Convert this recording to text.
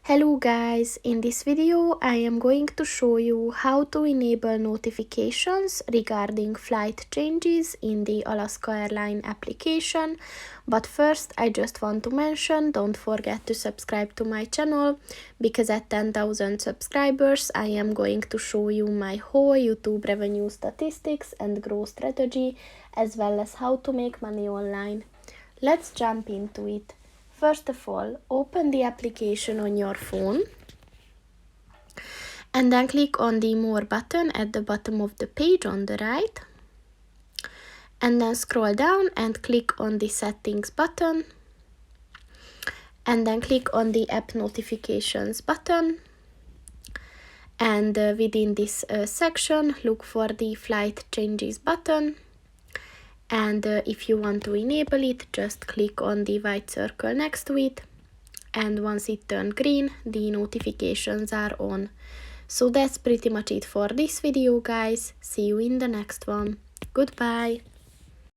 Hello guys, in this video I am going to show you how to enable notifications regarding flight changes in the Alaska Airlines application. But first I just want to mention, don't forget to subscribe to my channel, because at 10,000 subscribers I am going to show you my whole YouTube revenue statistics and growth strategy, as well as how to make money online. Let's jump into it. First of all, open the application on your phone and then click on the More button at the bottom of the page on the right, and then scroll down and click on the Settings button, and then click on the App Notifications button, and within this section look for the Flight Changes button. And if you want to enable it, just click on the white circle next to it, and once it turned green, the notifications are on. So that's pretty much it for this video, guys. See you in the next one. Goodbye.